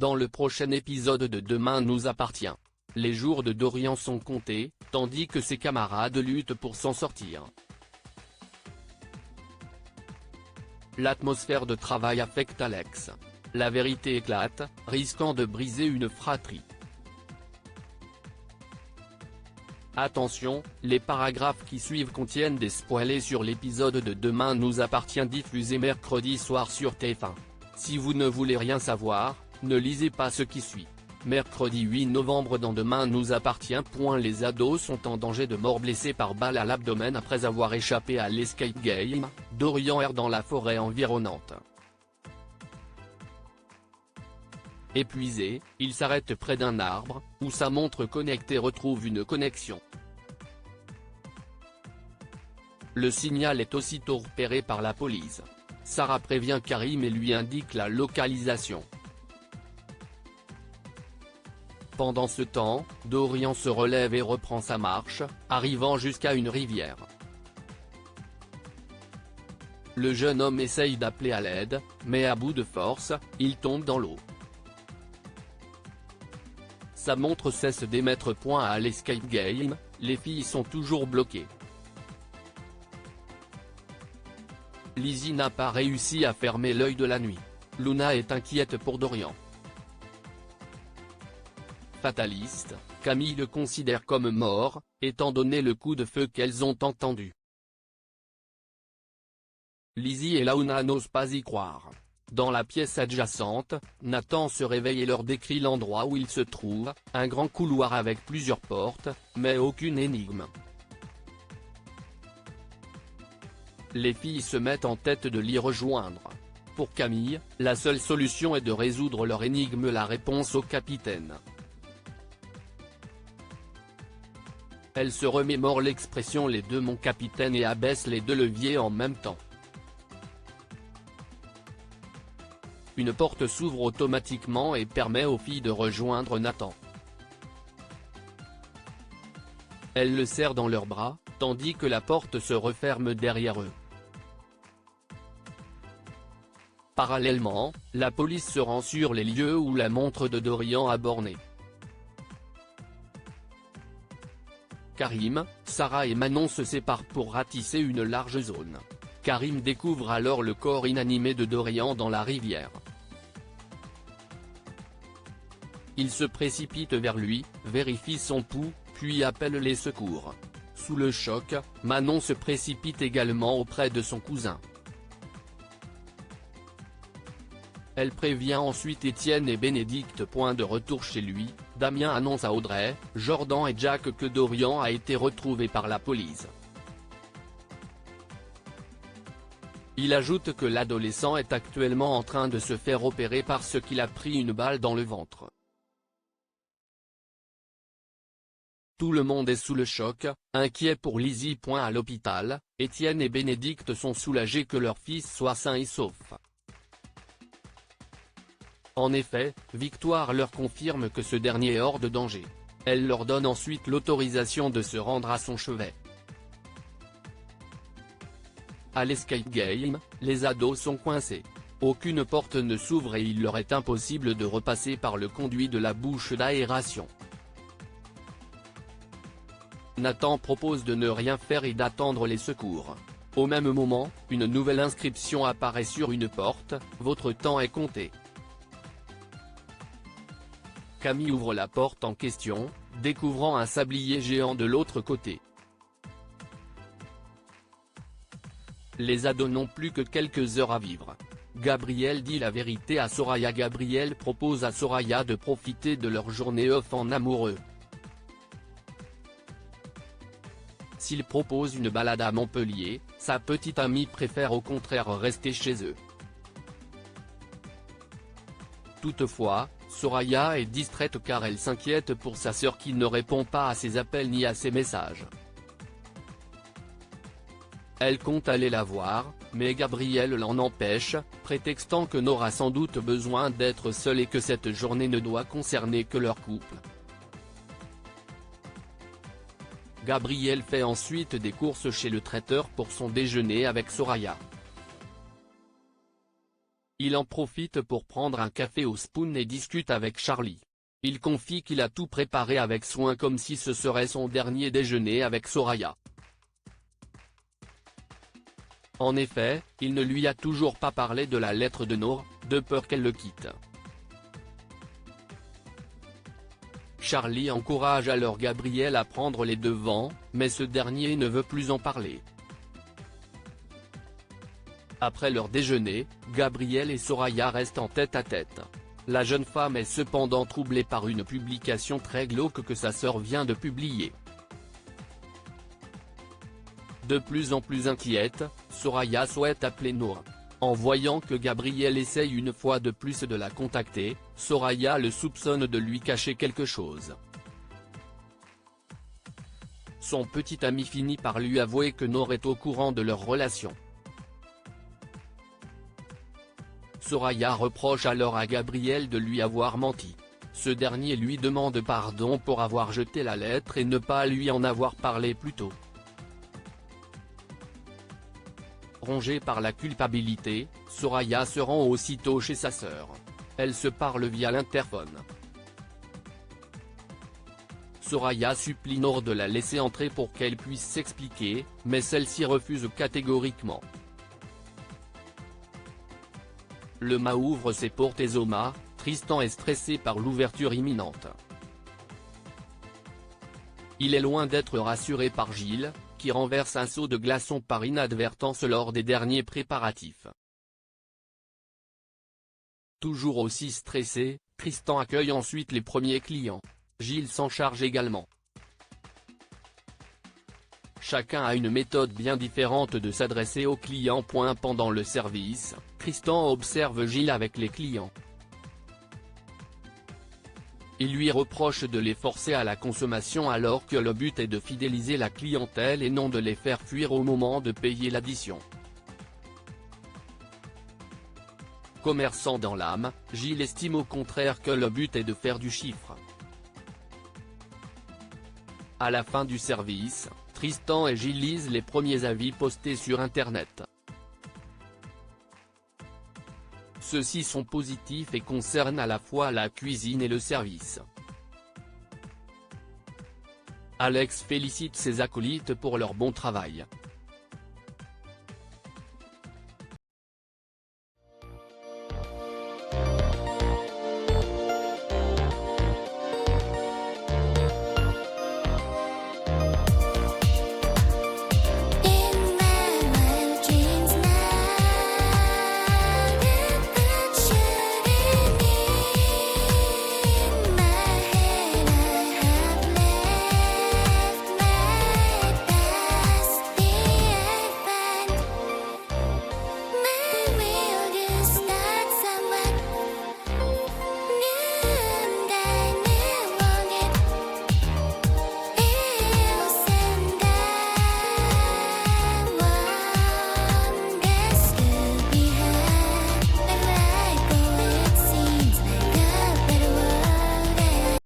Dans le prochain épisode de Demain nous appartient, les jours de Dorian sont comptés, tandis que ses camarades luttent pour s'en sortir. L'atmosphère de travail affecte Alex. La vérité éclate, risquant de briser une fratrie. Attention, les paragraphes qui suivent contiennent des spoilers sur l'épisode de Demain nous appartient diffusé mercredi soir sur TF1. Si vous ne voulez rien savoir, ne lisez pas ce qui suit. Mercredi 8 novembre dans Demain nous appartient. Les ados sont en danger de mort blessés par balle à l'abdomen après avoir échappé à l'escape game. Dorian erre dans la forêt environnante. Épuisé, il s'arrête près d'un arbre, où sa montre connectée retrouve une connexion. Le signal est aussitôt repéré par la police. Sarah prévient Karim et lui indique la localisation. Pendant ce temps, Dorian se relève et reprend sa marche, arrivant jusqu'à une rivière. Le jeune homme essaye d'appeler à l'aide, mais à bout de force, il tombe dans l'eau. Sa montre cesse d'émettre point à l'escape game, les filles sont toujours bloquées. Lizzie n'a pas réussi à fermer l'œil de la nuit. Luna est inquiète pour Dorian. Fataliste, Camille le considère comme mort, étant donné le coup de feu qu'elles ont entendu. Lizzie et Luna n'osent pas y croire. Dans la pièce adjacente, Nathan se réveille et leur décrit l'endroit où il se trouve, un grand couloir avec plusieurs portes, mais aucune énigme. Les filles se mettent en tête de l'y rejoindre. Pour Camille, la seule solution est de résoudre leur énigme, la réponse au capitaine. Elle se remémore l'expression les deux mon capitaine et abaisse les deux leviers en même temps. Une porte s'ouvre automatiquement et permet aux filles de rejoindre Nathan. Elles le serrent dans leurs bras, tandis que la porte se referme derrière eux. Parallèlement, la police se rend sur les lieux où la montre de Dorian a borné. Karim, Sarah et Manon se séparent pour ratisser une large zone. Karim découvre alors le corps inanimé de Dorian dans la rivière. Il se précipite vers lui, vérifie son pouls, puis appelle les secours. Sous le choc, Manon se précipite également auprès de son cousin. Elle prévient ensuite Étienne et Bénédicte. De retour chez lui, Damien annonce à Audrey, Jordan et Jack que Dorian a été retrouvé par la police. Il ajoute que l'adolescent est actuellement en train de se faire opérer parce qu'il a pris une balle dans le ventre. Tout le monde est sous le choc, inquiet pour Lizzie. À l'hôpital, Étienne et Bénédicte sont soulagés que leur fils soit sain et sauf. En effet, Victoire leur confirme que ce dernier est hors de danger. Elle leur donne ensuite l'autorisation de se rendre à son chevet. À l'escape game, les ados sont coincés. Aucune porte ne s'ouvre et il leur est impossible de repasser par le conduit de la bouche d'aération. Nathan propose de ne rien faire et d'attendre les secours. Au même moment, une nouvelle inscription apparaît sur une porte, votre temps est compté. Camille ouvre la porte en question, découvrant un sablier géant de l'autre côté. Les ados n'ont plus que quelques heures à vivre. Gabriel dit la vérité à Soraya. Gabriel propose à Soraya de profiter de leur journée off en amoureux. S'il propose une balade à Montpellier, sa petite amie préfère au contraire rester chez eux. Toutefois, Soraya est distraite car elle s'inquiète pour sa sœur qui ne répond pas à ses appels ni à ses messages. Elle compte aller la voir, mais Gabriel l'en empêche, prétextant que Nora a sans doute besoin d'être seule et que cette journée ne doit concerner que leur couple. Gabriel fait ensuite des courses chez le traiteur pour son déjeuner avec Soraya. Il en profite pour prendre un café au Spoon et discute avec Charlie. Il confie qu'il a tout préparé avec soin comme si ce serait son dernier déjeuner avec Soraya. En effet, il ne lui a toujours pas parlé de la lettre de Nour, de peur qu'elle le quitte. Charlie encourage alors Gabriel à prendre les devants, mais ce dernier ne veut plus en parler. Après leur déjeuner, Gabriel et Soraya restent en tête-à-tête. La jeune femme est cependant troublée par une publication très glauque que sa sœur vient de publier. De plus en plus inquiète, Soraya souhaite appeler Nour. En voyant que Gabriel essaye une fois de plus de la contacter, Soraya le soupçonne de lui cacher quelque chose. Son petit ami finit par lui avouer que Nour est au courant de leur relation. Soraya reproche alors à Gabriel de lui avoir menti. Ce dernier lui demande pardon pour avoir jeté la lettre et ne pas lui en avoir parlé plus tôt. Rongée par la culpabilité, Soraya se rend aussitôt chez sa sœur. Elles se parlent via l'interphone. Soraya supplie Nour de la laisser entrer pour qu'elle puisse s'expliquer, mais celle-ci refuse catégoriquement. Le mât ouvre ses portes et Zoma, Tristan est stressé par l'ouverture imminente. Il est loin d'être rassuré par Gilles, qui renverse un seau de glaçons par inadvertance lors des derniers préparatifs. Toujours aussi stressé, Tristan accueille ensuite les premiers clients. Gilles s'en charge également. Chacun a une méthode bien différente de s'adresser aux clients. Pendant le service, Tristan observe Gilles avec les clients. Il lui reproche de les forcer à la consommation alors que le but est de fidéliser la clientèle et non de les faire fuir au moment de payer l'addition. Commerçant dans l'âme, Gilles estime au contraire que le but est de faire du chiffre. À la fin du service, Tristan et Gilles lisent les premiers avis postés sur Internet. Ceux-ci sont positifs et concernent à la fois la cuisine et le service. Alex félicite ses acolytes pour leur bon travail.